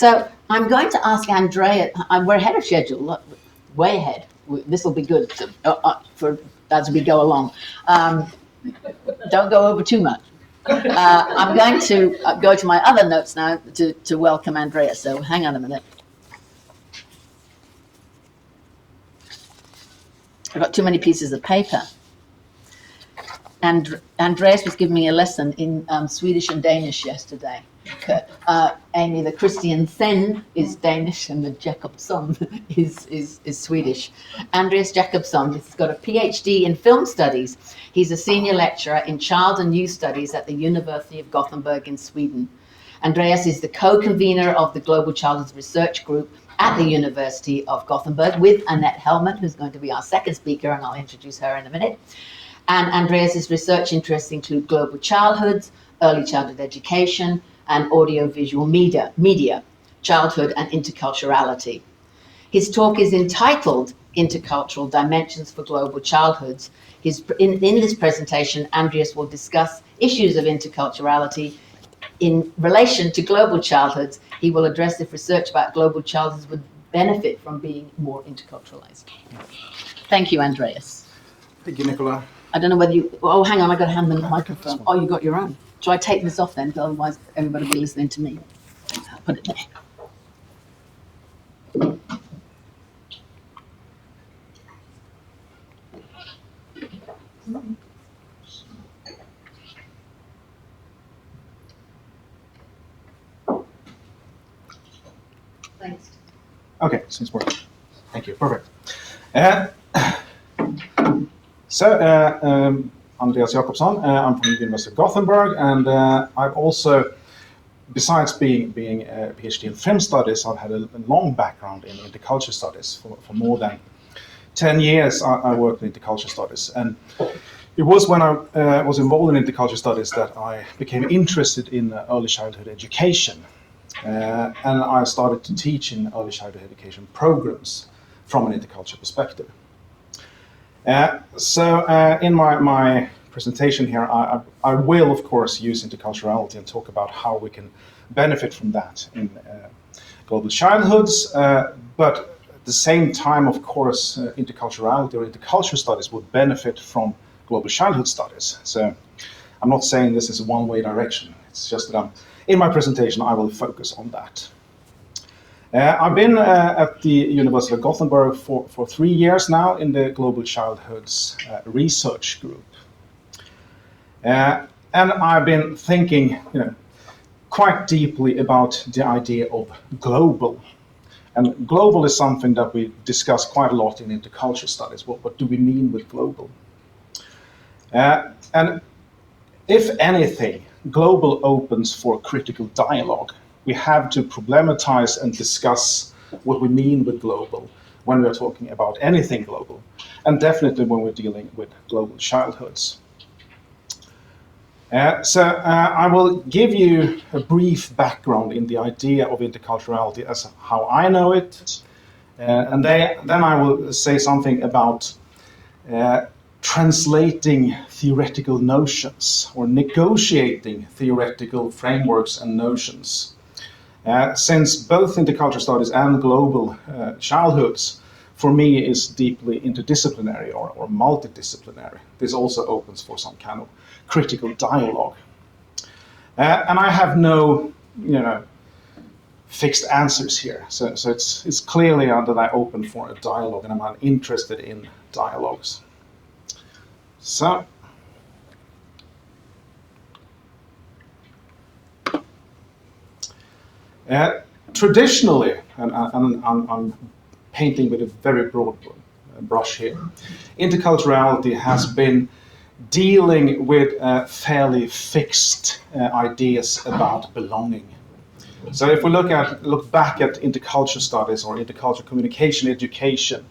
So I'm going to ask Andrea, we're ahead of schedule, look, way ahead. This will be good for as we go along. Don't go over too much. I'm going to go to my other notes now to welcome Andrea, so hang on a minute. I've got too many pieces of paper. And Andreas was giving me a lesson in Swedish and Danish yesterday. Amy, the Christian Sen is Danish and the Jacobsson is Swedish. Andreas Jacobsson has got a PhD in film studies. He's a senior lecturer in child and youth studies at the University of Gothenburg in Sweden. Andreas is the co-convener of the Global Childhood Research Group at the University of Gothenburg with Annette Hellman, who's going to be our second speaker, and I'll introduce her in a minute. And Andreas's research interests include global childhoods, early childhood education, and audiovisual media, childhood and interculturality. His talk is entitled Intercultural Dimensions for Global Childhoods. In this presentation, Andreas will discuss issues of interculturality in relation to global childhoods. He will address if research about global childhoods would benefit from being more interculturalized. Thank you, Andreas. Thank you, Nicola. I don't know whether you, oh, hang on, I got to hand the microphone. Oh, you got your own. Shall I take this off then? Otherwise, everybody will be listening to me. I'll put it there. Thanks. Okay, seems working. Thank you. Perfect. Andreas Jacobsson. I'm from the University of Gothenburg, and I've also, besides being a PhD in film studies, I've had a long background in intercultural studies. For more than 10 years, I worked in intercultural studies, and it was when I was involved in intercultural studies that I became interested in early childhood education, and I started to teach in early childhood education programs from an intercultural perspective. In my presentation here, I will, of course, use interculturality and talk about how we can benefit from that in global childhoods, but at the same time, of course, interculturality or intercultural studies would benefit from global childhood studies. So I'm not saying this is a one-way direction. It's just that in my presentation, I will focus on that. I've been at the University of Gothenburg for 3 years now in the Global Childhoods Research Group. And I've been thinking, quite deeply about the idea of global. And global is something that we discuss quite a lot in intercultural studies. What do we mean with global? And if anything, global opens for critical dialogue. We have to problematize and discuss what we mean with global when we're talking about anything global, and definitely when we're dealing with global childhoods. I will give you a brief background in the idea of interculturality as how I know it, and then I will say something about translating theoretical notions or negotiating theoretical frameworks and notions. Since both intercultural studies and global childhoods, for me, is deeply interdisciplinary or multidisciplinary. This also opens for some kind of critical dialogue. And I have no, fixed answers here. So it's clearly that I open for a dialogue, and I'm interested in dialogues. So. Traditionally, and I'm painting with a very broad brush here, interculturality has been dealing with fairly fixed ideas about belonging. So if we look back at intercultural studies or intercultural communication education,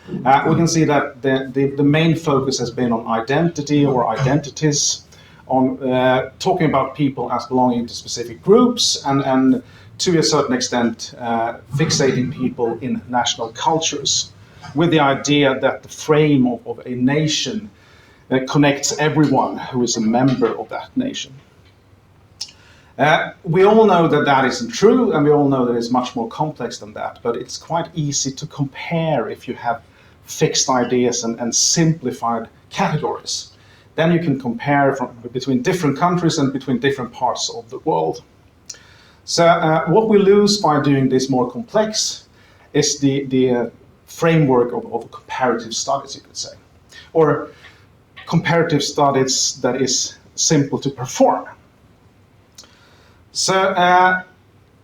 we can see that the main focus has been on identity or identities, on talking about people as belonging to specific groups, and to a certain extent, fixating people in national cultures, with the idea that the frame of a nation connects everyone who is a member of that nation. We all know that that isn't true, and we all know that it's much more complex than that, but it's quite easy to compare if you have fixed ideas and simplified categories. Then you can compare between different countries and between different parts of the world. So what we lose by doing this more complex is the framework of comparative studies, you could say, or comparative studies that is simple to perform. So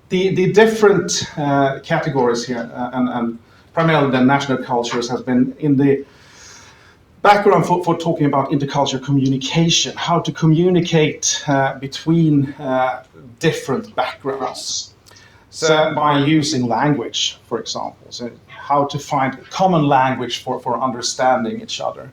the different categories here, and primarily the national cultures, has been in the background for talking about intercultural communication, how to communicate between different backgrounds. So by using language, for example, so how to find common language for understanding each other.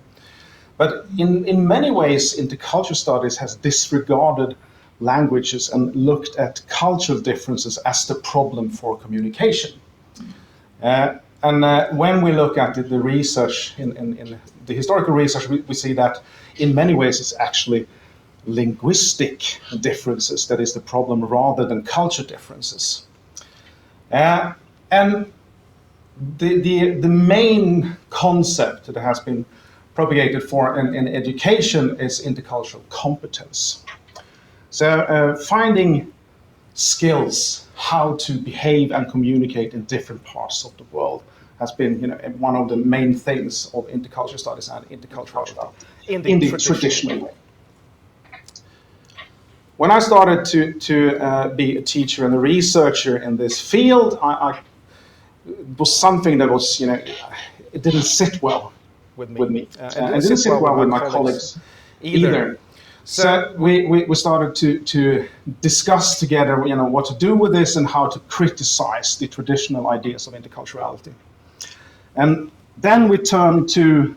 But in many ways, intercultural studies has disregarded languages and looked at cultural differences as the problem for communication. When we look at the research, in the historical research, we see that in many ways it's actually linguistic differences that is the problem rather than culture differences. And the main concept that has been propagated for in education is intercultural competence. So finding skills how to behave and communicate in different parts of the world has been, one of the main things of intercultural studies and interculturality in the traditional way. When I started to be a teacher and a researcher in this field, it was something that was, it didn't sit well with me. And it didn't sit well with my colleagues either. So we started to discuss together, what to do with this and how to criticize the traditional ideas of interculturality. And then we turned to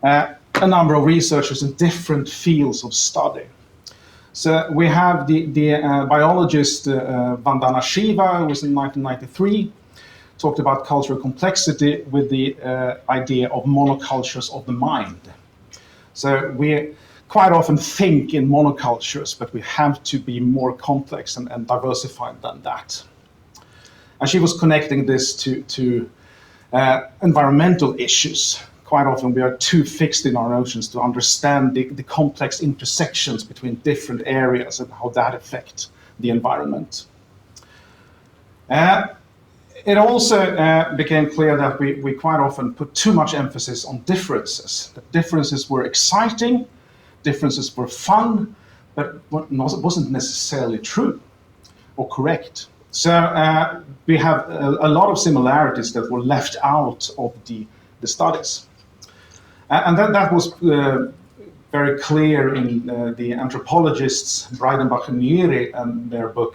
a number of researchers in different fields of study. So we have the biologist Vandana Shiva, who was in 1993, talked about cultural complexity with the idea of monocultures of the mind. So we quite often think in monocultures, but we have to be more complex and diversified than that. And she was connecting this to environmental issues. Quite often we are too fixed in our notions to understand the complex intersections between different areas and how that affects the environment. It also became clear that we quite often put too much emphasis on differences. That differences were exciting, differences were fun, but wasn't necessarily true or correct. So we have a lot of similarities that were left out of the studies. And that was very clear in the anthropologists Breidenbach and Nyeri and their book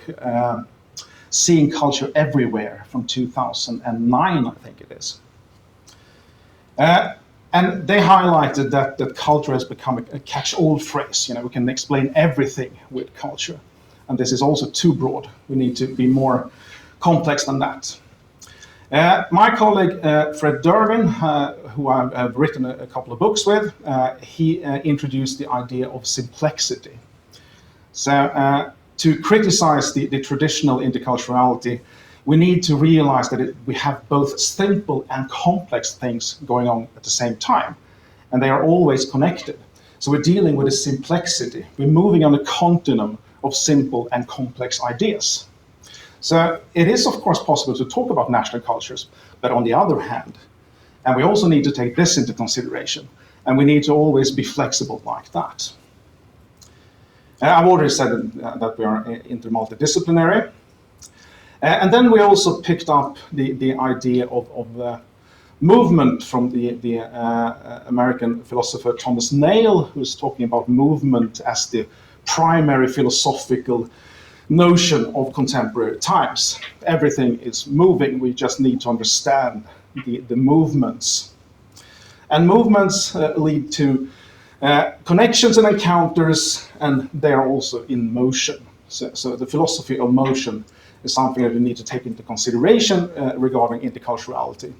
Seeing Culture Everywhere from 2009, I think it is. And they highlighted that culture has become a catch-all phrase. We can explain everything with culture. And this is also too broad. We need to be more complex than that. My colleague Fred Derwin, who I've written a couple of books with, he introduced the idea of simplexity. So to criticize the traditional interculturality, we need to realize that we have both simple and complex things going on at the same time, and they are always connected. So we're dealing with a simplexity. We're moving on a continuum of simple and complex ideas. So it is, of course, possible to talk about national cultures, but on the other hand, and we also need to take this into consideration, and we need to always be flexible like that. I've already said that we are intermultidisciplinary. And then we also picked up the idea of movement from the American philosopher Thomas Nail, who's talking about movement as the primary philosophical notion of contemporary times. Everything is moving, we just need to understand the movements. And movements lead to connections and encounters, and they are also in motion. So the philosophy of motion is something that we need to take into consideration regarding interculturality.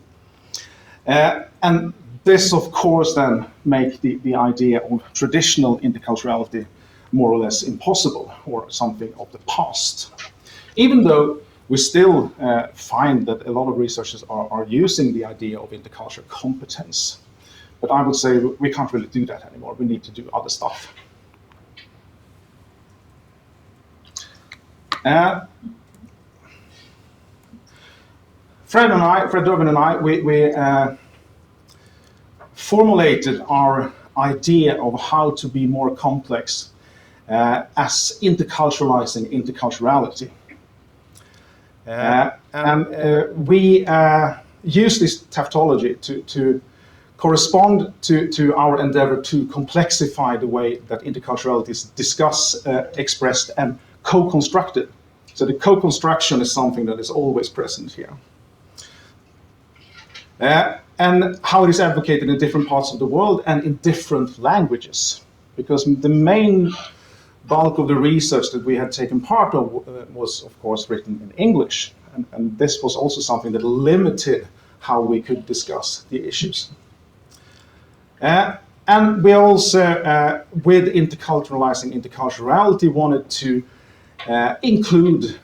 And this, of course, then make the idea of traditional interculturality more or less impossible or something of the past. Even though we still find that a lot of researchers are using the idea of intercultural competence. But I would say we can't really do that anymore. We need to do other stuff. Fred Durbin and I, we formulated our idea of how to be more complex as interculturalizing interculturality. We use this tautology to correspond to our endeavor to complexify the way that interculturality is discussed, expressed, and co-constructed. So the co-construction is something that is always present here. And how it is advocated in different parts of the world and in different languages. Because the main bulk of the research that we had taken part of was, of course, written in English. And this was also something that limited how we could discuss the issues. And we also, with interculturalizing interculturality, wanted to include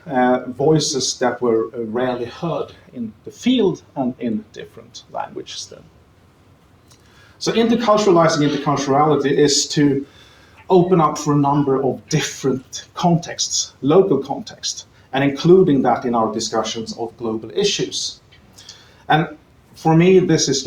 voices that were rarely heard in the field and in different languages then. So interculturalizing interculturality is to open up for a number of different contexts, local contexts, and including that in our discussions of global issues. And for me, this is,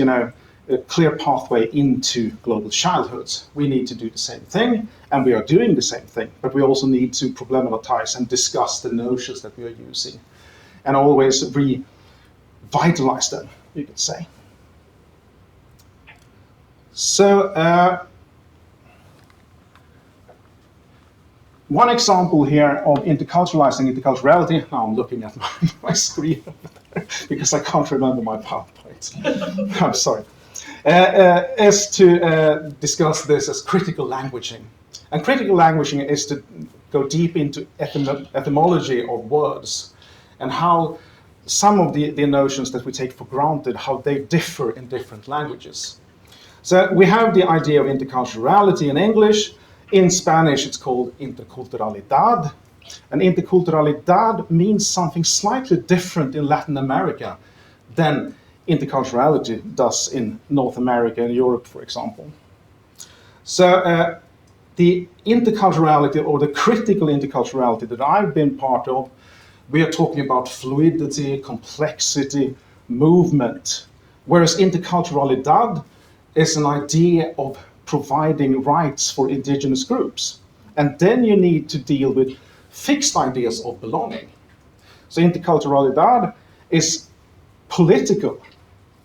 a clear pathway into global childhoods. We need to do the same thing, and we are doing the same thing, but we also need to problematize and discuss the notions that we are using, and always revitalize them, you could say. So, one example here of interculturalizing interculturality, now I'm looking at my screen because I can't remember my PowerPoint. I'm sorry. Is to discuss this as critical languaging. And critical languaging is to go deep into etymology of words and how some of the notions that we take for granted, how they differ in different languages. So we have the idea of interculturality in English. In Spanish, it's called interculturalidad. And interculturalidad means something slightly different in Latin America than interculturality does in North America and Europe, for example. So the interculturality, or the critical interculturality that I've been part of, we are talking about fluidity, complexity, movement, whereas interculturalidad is an idea of providing rights for indigenous groups. And then you need to deal with fixed ideas of belonging. So interculturalidad is political,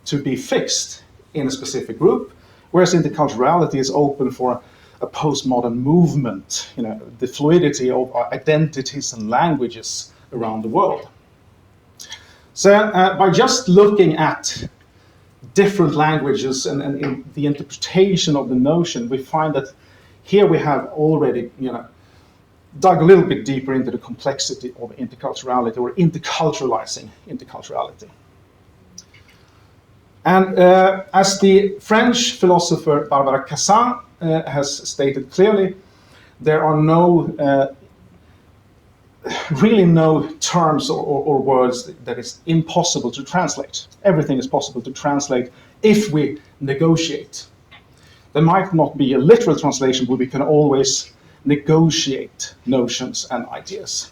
to be fixed in a specific group, whereas interculturality is open for a postmodern movement, the fluidity of identities and languages around the world. So by just looking at different languages and in the interpretation of the notion, we find that here we have already, dug a little bit deeper into the complexity of interculturality, or interculturalizing interculturality. And as the French philosopher Barbara Cassin has stated clearly, there are really no terms or words that is impossible to translate. Everything is possible to translate if we negotiate. There might not be a literal translation, but we can always negotiate notions and ideas.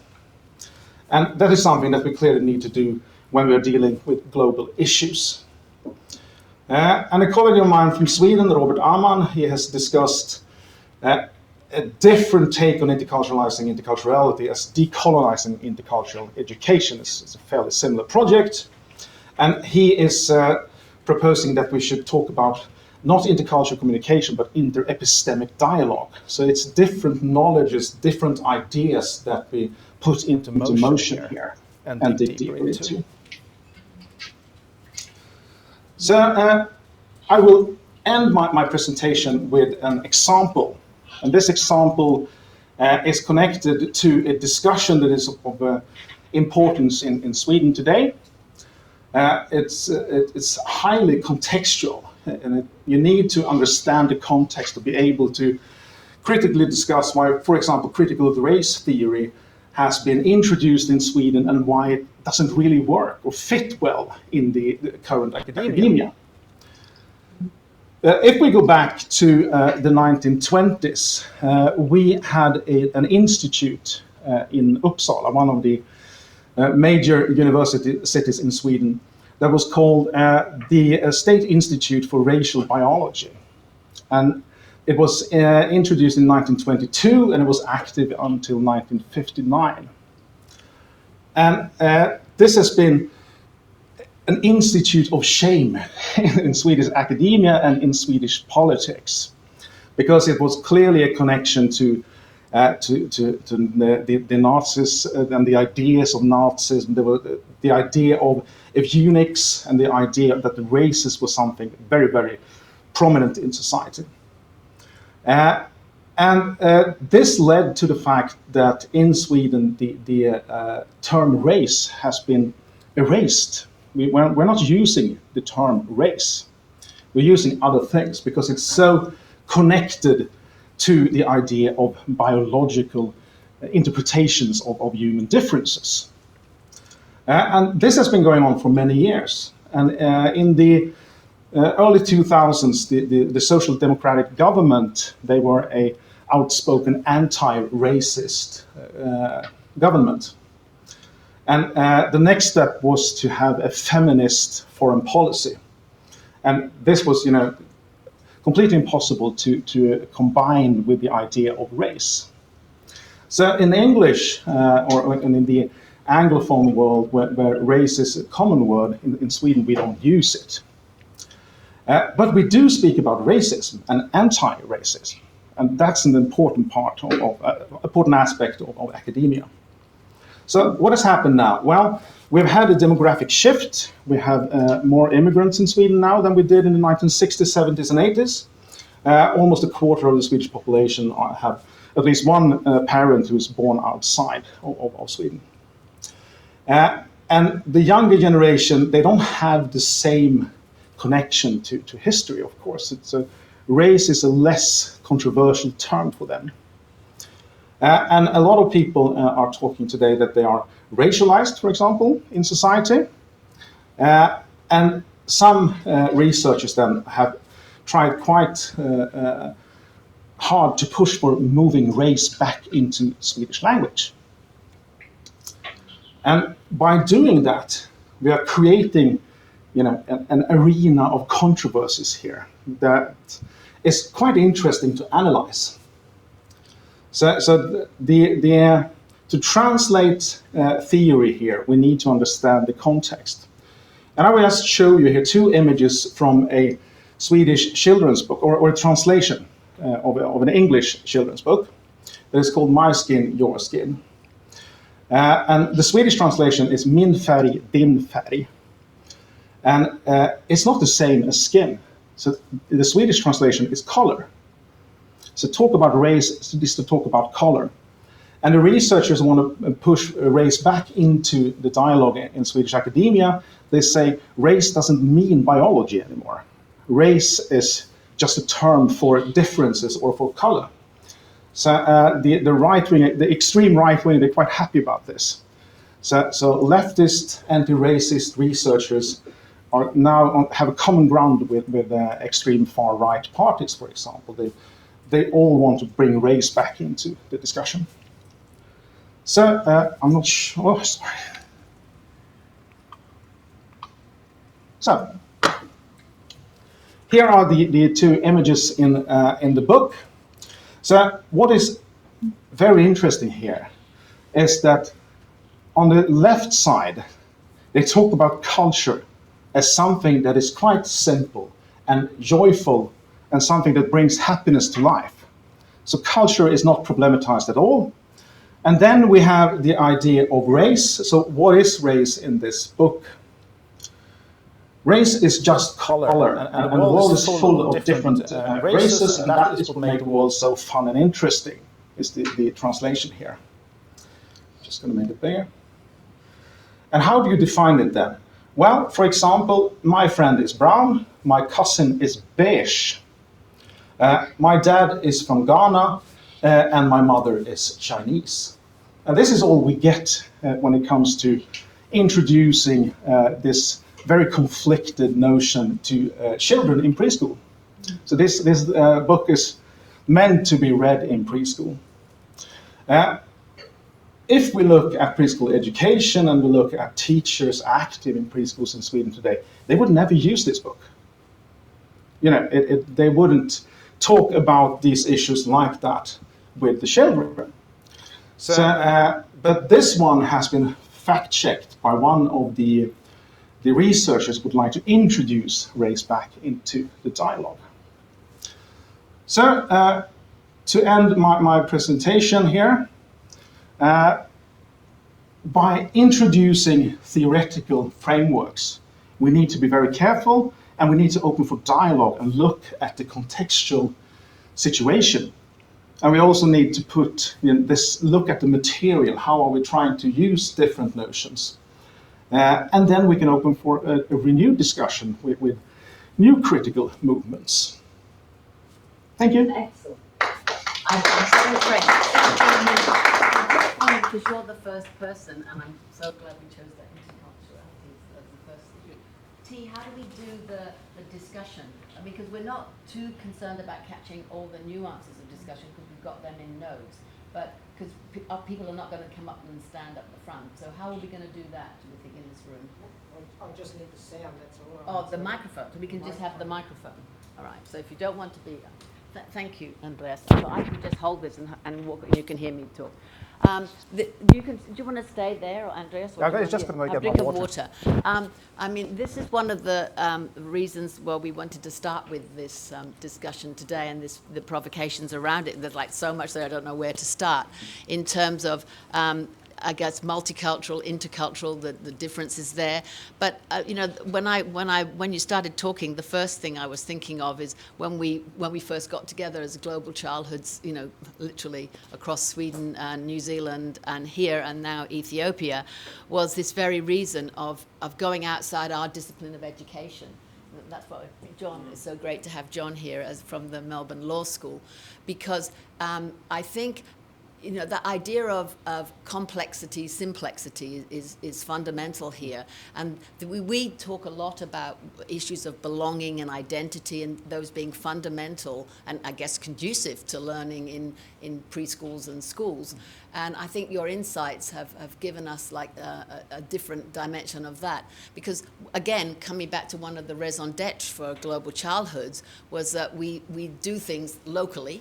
And that is something that we clearly need to do when we're dealing with global issues. And a colleague of mine from Sweden, Robert Amann, he has discussed a different take on interculturalizing interculturality as decolonizing intercultural education. It's a fairly similar project. And he is proposing that we should talk about not intercultural communication, but interepistemic dialogue. So it's different knowledges, different ideas that we put into motion here and dig deeper into. So I will end my presentation with an example. And this example is connected to a discussion that is of importance in Sweden today. It's highly contextual, and you need to understand the context to be able to critically discuss why, for example, critical race theory has been introduced in Sweden and why it doesn't really work or fit well in the current academia. If we go back to the 1920s, we had an institute in Uppsala, one of the major cities in Sweden, that was called the State Institute for Racial Biology. And it was introduced in 1922 and it was active until 1959. And this has been an institute of shame in Swedish academia and in Swedish politics, because it was clearly a connection to the Nazis and the ideas of Nazism. There were the idea of eugenics and the idea that the races was something very, very prominent in society. This led to the fact that in Sweden the term race has been erased. We're not using the term race. We're using other things because it's so connected to the idea of biological interpretations of human differences. And this has been going on for many years. And in the early 2000s, the Social Democratic government, they were an outspoken anti-racist government. And the next step was to have a feminist foreign policy. And this was, completely impossible to combine with the idea of race. So in English, or in the Anglophone world, where race is a common word, in Sweden we don't use it. But we do speak about racism and anti-racism, and that's an important part important aspect of academia. So what has happened now? Well, we've had a demographic shift. We have more immigrants in Sweden now than we did in the 1960s, 70s, and 80s. Almost a quarter of the Swedish population have at least one parent who is born outside of Sweden. And the younger generation, they don't have the same connection to history, of course. Race is a less controversial term for them. And a lot of people are talking today that they are racialized, for example, in society. And some researchers then have tried quite hard to push for moving race back into Swedish language. And by doing that, we are creating an arena of controversies here that is quite interesting to analyze. So to translate theory here, we need to understand the context. And I will just show you here two images from a Swedish children's book, or a translation of an English children's book that is called My Skin, Your Skin. And the Swedish translation is Min färg, din färg. And it's not the same as skin. So the Swedish translation is color. So talk about race is to talk about color. And the researchers want to push race back into the dialogue in Swedish academia. They say race doesn't mean biology anymore. Race is just a term for differences or for color. So the right wing, the extreme right wing, they're quite happy about this. So leftist, anti-racist researchers are now have a common ground with extreme far right parties, for example. They all want to bring race back into the discussion. So I'm not sure. Oh, sorry. So here are the two images in the book. So what is very interesting here is that on the left side, they talk about culture as something that is quite simple and joyful and something that brings happiness to life. So culture is not problematized at all. And then we have the idea of race. So what is race in this book? Race is just color, and the world is full of different races, and that is what makes the world so fun and interesting, is the translation here. Just going to make it bigger. And how do you define it then? Well, for example, my friend is brown, my cousin is beige. My dad is from Ghana, and my mother is Chinese. And this is all we get when it comes to introducing this very conflicted notion to children in preschool. So this book is meant to be read in preschool. If we look at preschool education and we look at teachers active in preschools in Sweden today, they would never use this book. You know, they wouldn't talk about these issues like that with the children. But this one has been fact-checked by one of the researchers who would like to introduce race back into the dialogue. So to end my presentation here, by introducing theoretical frameworks, we need to be very careful and we need to open for dialogue and look at the contextual situation. And we also need to look at the material. How are we trying to use different notions? And then we can open for a renewed discussion with new critical movements. Thank you. Excellent. I think so great. Because you're the first person, and I'm so glad we chose that interculturality as the first issue. T, how do we do the discussion? Because we're not too concerned about catching all the nuances of discussion because we've got them in notes, but because people are not going to come up and stand up the front. So how are we going to do that, do we think, in this room? I just need to say that's all. Oh, the microphone. So we can just have the microphone. All right. So if you don't want to be... thank you, Andreas. So I can just hold this and walk, and you can hear me talk. Do you want to stay there, or Andreas? Or I was just going to get drink my of water. I mean, this is one of the reasons why we wanted to start with this discussion today, and the provocations around it. There's like so much that I don't know where to start in terms of I guess multicultural, intercultural, the difference is there. But you know, when you started talking, the first thing I was thinking of is when we first got together as global childhoods, you know, literally across Sweden and New Zealand and here and now Ethiopia, was this very reason of going outside our discipline of education. That's why John, it's so great to have John here from the Melbourne Law School, because I think, you know, the idea of complexity, simplexity is fundamental here. And we talk a lot about issues of belonging and identity and those being fundamental and I guess conducive to learning in preschools and schools. And I think your insights have given us like a different dimension of that. Because again, coming back to one of the raison d'etre for global childhoods was that we do things locally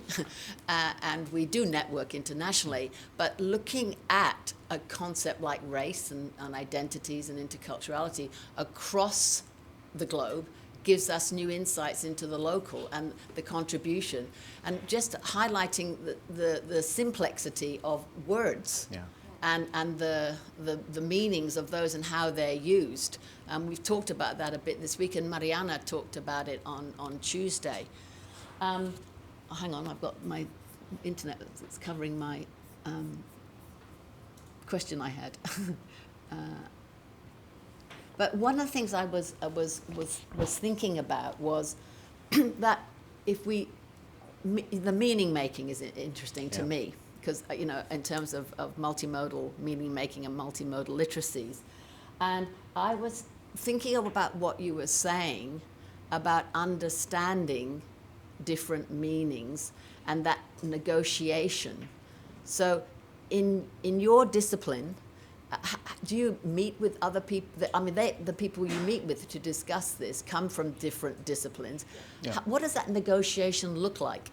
and we do network internationally, but looking at a concept like race and identities and interculturality across the globe gives us new insights into the local and the contribution, and just highlighting the simplexity of words. Yeah. And the meanings of those and how they're used. We've talked about that a bit this week, and Mariana talked about it on Tuesday. Hang on, I've got my internet that's covering my question I had. But one of the things I was thinking about was that the meaning making is interesting to me, because you know, in terms of multimodal meaning making and multimodal literacies, and I was thinking about what you were saying about understanding different meanings and that negotiation. So, in your discipline, do you meet with other people? I mean, the people you meet with to discuss this come from different disciplines. Yeah. What does that negotiation look like?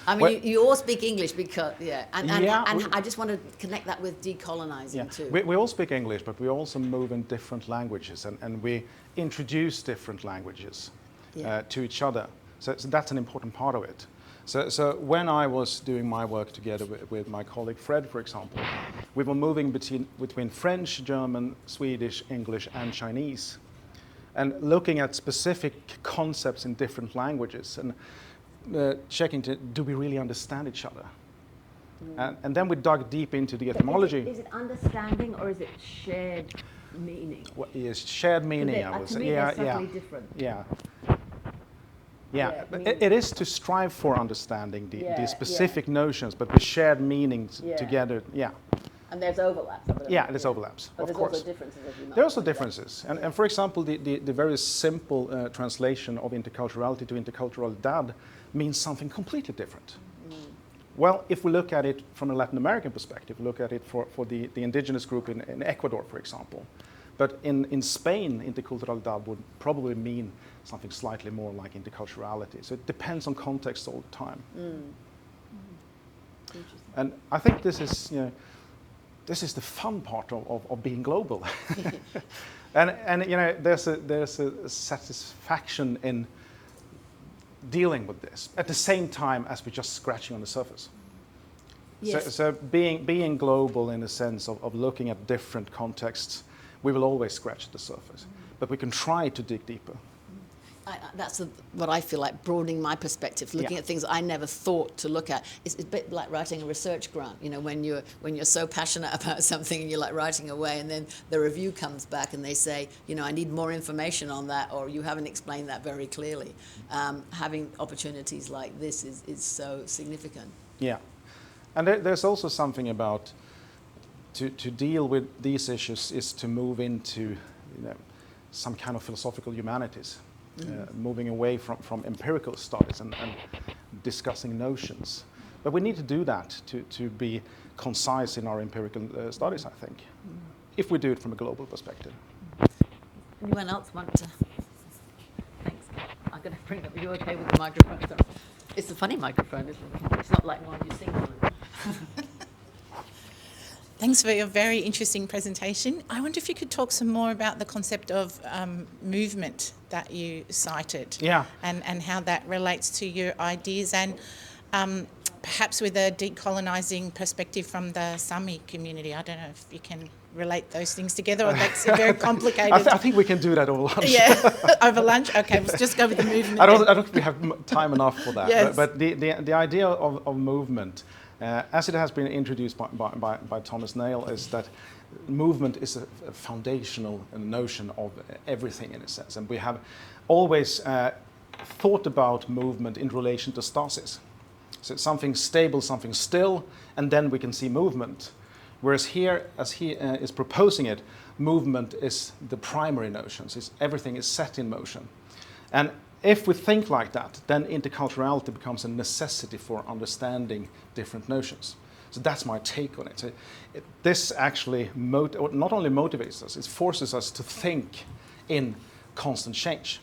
I mean, you all speak English because, and I just want to connect that with decolonizing too. We all speak English, but we also move in different languages, and we introduce different languages to each other. So that's an important part of it. So when I was doing my work together with my colleague Fred, for example, we were moving between French, German, Swedish, English, and Chinese, and looking at specific concepts in different languages and checking do we really understand each other? And then we dug deep into the etymology. Is it understanding or is it shared meaning? Well, yes, shared meaning. I would say. To me, they're subtly different. Yeah. Yeah, Yeah, it is to strive for understanding Yeah, the specific notions, but with shared meanings Yeah. together. Yeah, And there's overlaps. I believe. yeah, there's overlaps, But of there's course. also differences, as you know. There are also differences. And for example, the very simple translation of interculturality to interculturalidad means something completely different. Well, if we look at it from a Latin American perspective, look at it for the indigenous group in Ecuador, for example. But in Spain, interculturalidad would probably mean something slightly more like interculturality. So it depends on context all the time. And I think this is, this is the fun part of being global. and there's a satisfaction in dealing with this at the same time as we're just scratching on the surface. Yes. So being global in the sense of looking at different contexts, we will always scratch at the surface, but we can try to dig deeper. That's what I feel like, broadening my perspective, looking at things I never thought to look at. It's a bit like writing a research grant. When you're so passionate about something and you're like writing away, and then the review comes back and they say, I need more information on that, or you haven't explained that very clearly. Having opportunities like this is so significant. Yeah, and there's also something about to deal with these issues is to move into some kind of philosophical humanities. Moving away from empirical studies and discussing notions. But we need to do that to be concise in our empirical studies, I think, if we do it from a global perspective. Anyone else want to? Thanks. I'm going to bring up. Are you okay with the microphone? Sorry. It's a funny microphone, isn't it? It's not like one you sing on. Thanks for your very interesting presentation. I wonder if you could talk some more about the concept of movement that you cited. Yeah. And how that relates to your ideas, and perhaps with a decolonising perspective from the Sami community. I don't know if you can relate those things together, or that's very complicated. I think we can do that over lunch. Yeah, over lunch? Okay, let's just go with the movement. I don't think we have time enough for that. Yes. But the idea of movement, as it has been introduced by Thomas Nail, is that movement is a foundational notion of everything in a sense. And we have always thought about movement in relation to stasis. So it's something stable, something still, and then we can see movement. Whereas here, as he is proposing it, movement is the primary notion. So everything is set in motion. And if we think like that, then interculturality becomes a necessity for understanding different notions. So that's my take on it. So this actually not only motivates us, it forces us to think in constant change.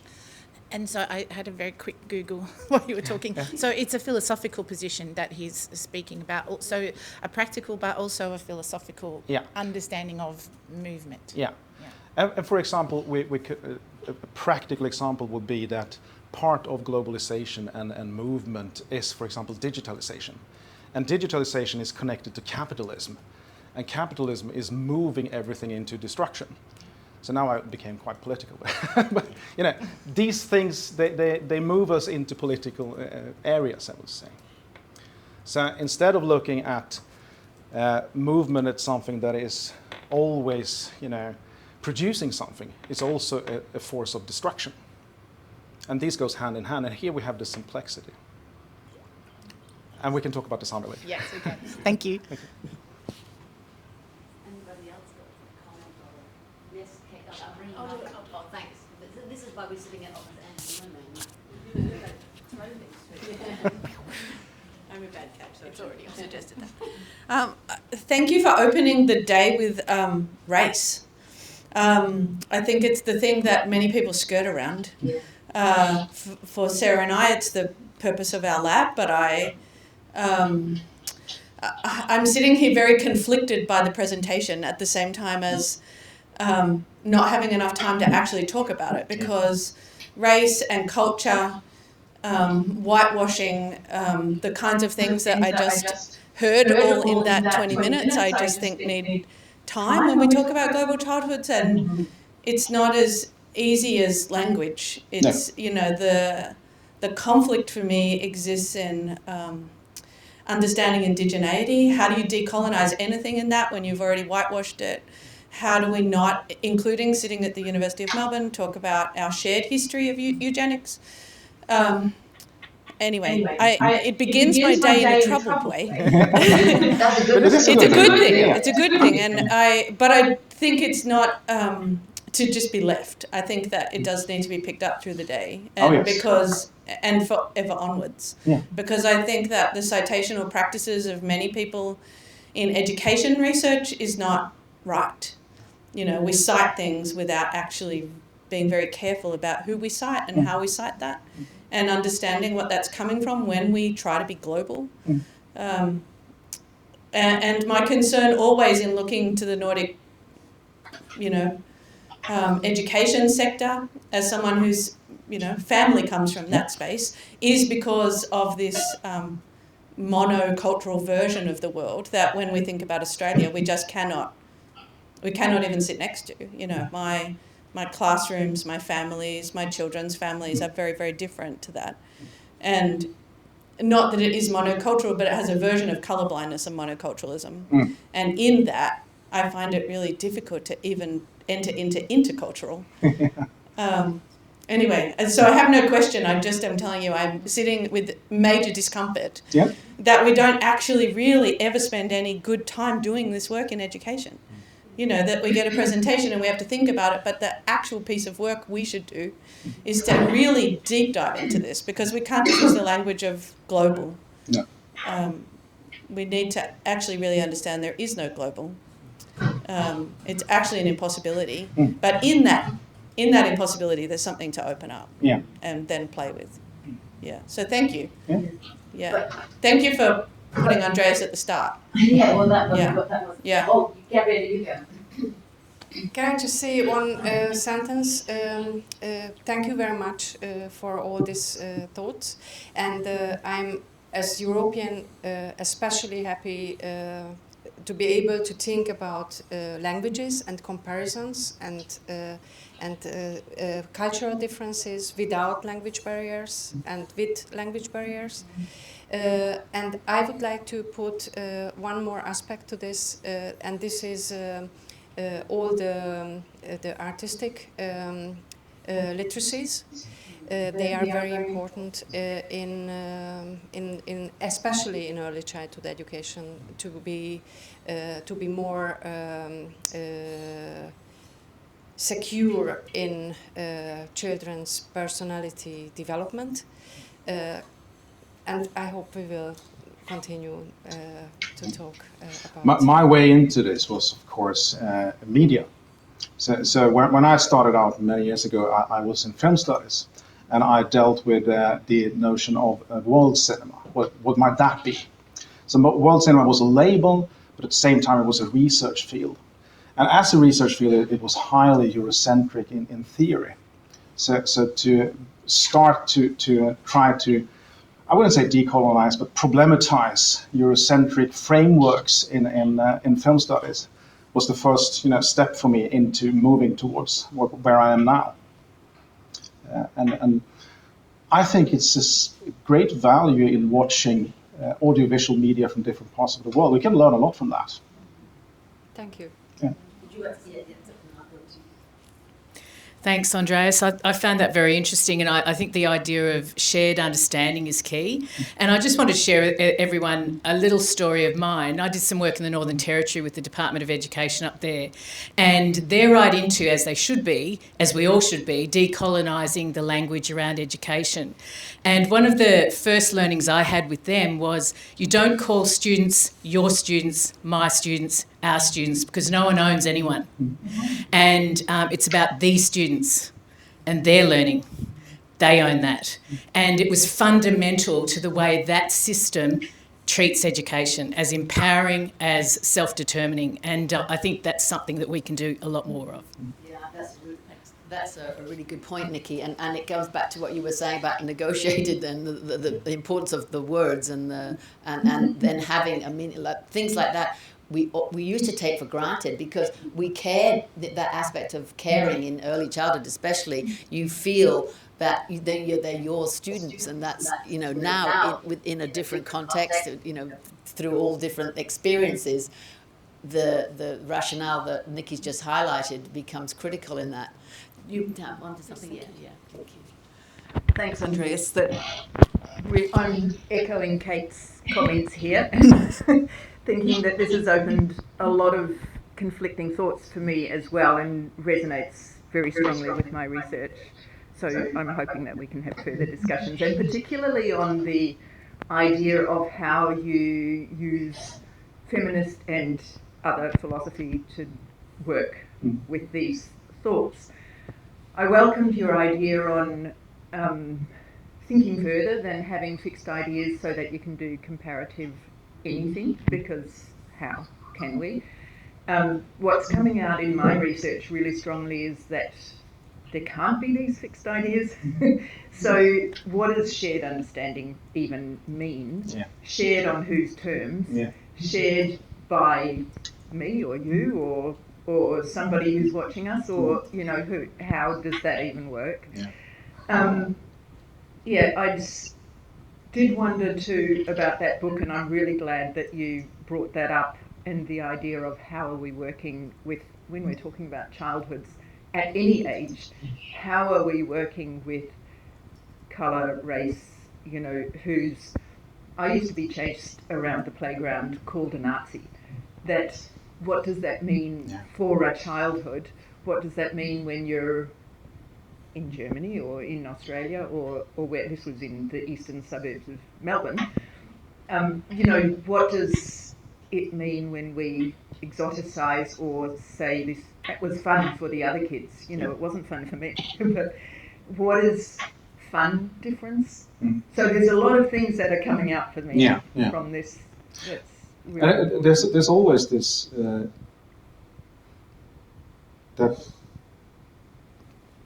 And so I had a very quick Google while you were talking. So it's a philosophical position that he's speaking about, also a practical but also a philosophical understanding of movement. Yeah. And for example, we could, a practical example would be that part of globalization and movement is, for example, digitalization. And digitalization is connected to capitalism. And capitalism is moving everything into destruction. So now I became quite political. But these things, they move us into political areas, I would say. So instead of looking at movement as something that is always, producing something, it's also a force of destruction. And these goes hand in hand, and here we have the complexity. And we can talk about the sound later. Yes, we can. Thank you. Anybody else got a comment or yes? Okay, I'll bring you up. Oh, thanks. This is why we're sitting at opposite ends. I'm a bad catch, so it's already suggested that. Thank you for opening the day with race. I think it's the thing that many people skirt around. For Sarah and I, it's the purpose of our lab, but I'm sitting here very conflicted by the presentation at the same time as not having enough time to actually talk about it, because race and culture, whitewashing, the kinds of things that I just heard all in that 20 minutes, I just think need time when we talk about global childhoods, and it's not as easy as language. It's, the conflict for me exists in understanding indigeneity. How do you decolonize anything in that when you've already whitewashed it? How do we not, including sitting at the University of Melbourne, talk about our shared history of eugenics? Anyway, it begins my day in a troubled way. That's a good It's a thing. good thing. It's a good thing, but I think it's not to just be left. I think that it does need to be picked up through the day, and and forever onwards. Yeah. Because I think that the citational practices of many people in education research is not right. You know, we cite things without actually being very careful about who we cite and how we cite that, and understanding what that's coming from when we try to be global. And my concern always in looking to the Nordic, education sector, as someone whose, family comes from that space, is because of this monocultural version of the world that when we think about Australia, we cannot even sit next to. My classrooms, my families, my children's families are very, very different to that. And not that it is monocultural, but it has a version of colourblindness and monoculturalism. And in that, I find it really difficult to even enter into intercultural. Anyway, so I have no question. I just am telling you I'm sitting with major discomfort that we don't actually really ever spend any good time doing this work in education. That we get a presentation and we have to think about it, but the actual piece of work we should do is to really deep dive into this, because we can't use the language of global. No. We need to actually really understand there is no global. It's actually an impossibility, but in that impossibility, there's something to open up and then play with. Yeah. So thank you. Yeah. Thank you for putting Andreas at the start. Yeah, well, that was. Yeah. Oh, Gabriele, you go. Can I just say one sentence? Thank you very much for all these thoughts. And I'm, as European, especially happy to be able to think about languages and comparisons and cultural differences without language barriers and with language barriers. And I would like to put one more aspect to this, and this is all the artistic literacies. They are very important in especially in early childhood education to be more secure in children's personality development. And I hope we will continue to talk about my way into this was, of course, media. So when I started out many years ago, I was in film studies, and I dealt with the notion of world cinema. What might that be? So world cinema was a label, but at the same time it was a research field. And as a research field, it was highly Eurocentric in theory. So to start to try to, I wouldn't say decolonize, but problematize Eurocentric frameworks in film studies was the first step for me into moving towards where I am now. And I think it's a great value in watching audiovisual media from different parts of the world. We can learn a lot from that. Thank you. Yeah. Thanks, Andreas. I found that very interesting, and I think the idea of shared understanding is key. And I just want to share with everyone a little story of mine. I did some work in the Northern Territory with the Department of Education up there, and they're right into, as they should be, as we all should be, decolonising the language around education. And one of the first learnings I had with them was you don't call students your students, my students, our students, because no one owns anyone. And it's about these students and their learning. They own that. And it was fundamental to the way that system treats education, as empowering, as self-determining. And I think that's something that we can do a lot more of. Yeah, that's a really good point, Nikki, and it goes back to what you were saying about negotiated and the importance of the words and then having a meaning, like things like that. We used to take for granted because we cared, that aspect of caring in early childhood especially. You feel that they're your students, and that's now in a different context, through all different experiences, the rationale that Nikki's just highlighted becomes critical in that. You want something? Yeah. Thank you. Thanks, Andreas. I'm echoing Kate's comments here, thinking that this has opened a lot of conflicting thoughts for me as well and resonates very strongly with my research. So I'm hoping that we can have further discussions, and particularly on the idea of how you use feminist and other philosophy to work with these thoughts. I welcomed your idea on thinking further than having fixed ideas so that you can do comparative anything, because how can we? What's coming out in my research really strongly is that there can't be these fixed ideas. So what does shared understanding even mean? Yeah. Shared on whose terms? Yeah. Shared by me or you or somebody who's watching us, or who? How does that even work? Yeah. I just did wonder too about that book, and I'm really glad that you brought that up, and the idea of how are we working with, when we're talking about childhoods at any age, how are we working with colour, race, who's, I used to be chased around the playground called a Nazi. That, what does that mean for a childhood? What does that mean when you're in Germany or in Australia or where this was in the eastern suburbs of Melbourne? What does it mean when we exoticize or say this, that was fun for the other kids? It wasn't fun for me. But what is fun difference? So there's a lot of things that are coming out for me from this. Really there's always this that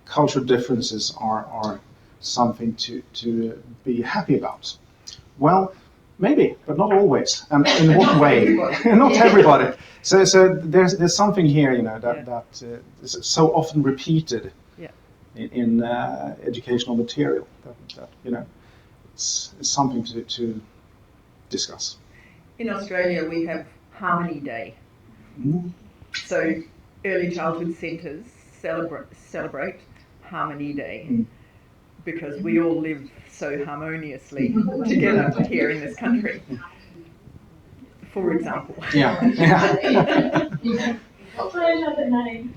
cultural differences are something to be happy about. Well, maybe, but not always. And in what way? Not everybody. So there's something here, that is so often repeated in educational material. That it's something to discuss. In Australia, we have Harmony Day. So early childhood centres celebrate Harmony Day because we all live so harmoniously together here in this country, for example. Try another name.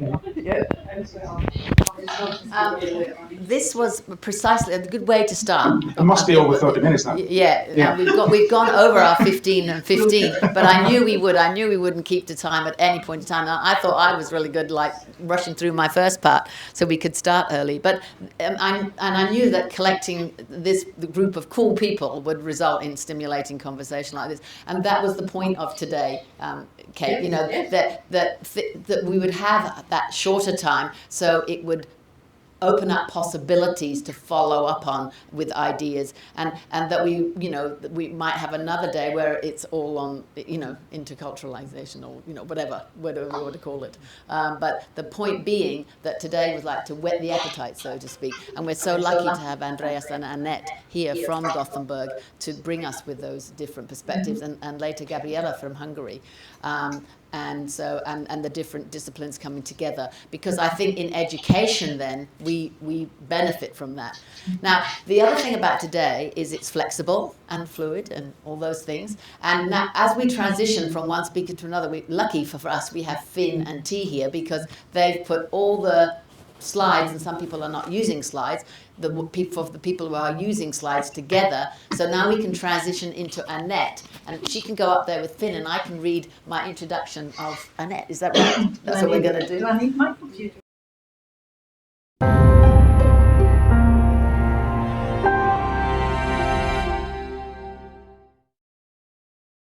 This was precisely a good way to start. It must be over 30 minutes now. Yeah. We've gone over our 15 and 15, but I knew we would. I knew we wouldn't keep to time at any point in time. I thought I was really good, like rushing through my first part, so we could start early. But I knew that collecting this group of cool people would result in stimulating conversation like this, and that was the point of today, Kate. That we would have that shorter time, so it would open up possibilities to follow up on with ideas, and that we might have another day where it's all on interculturalization or whatever we want to call it. But the point being that today was like to whet the appetite, so to speak, and we're so lucky to have Andreas and Annette here from Gothenburg to bring us with those different perspectives, and later Gabriella from Hungary. And the different disciplines coming together, because I think in education then we benefit from that. Now the other thing about today is it's flexible and fluid and all those things, and now as we transition from one speaker to another, lucky for us we have Finn and T here, because they've put all the slides, and some people are not using slides, the people who are using slides together. So now we can transition into Annette, and she can go up there with Finn, and I can read my introduction of Annette. Is that right? That's what we're going to do. Do I need my computer?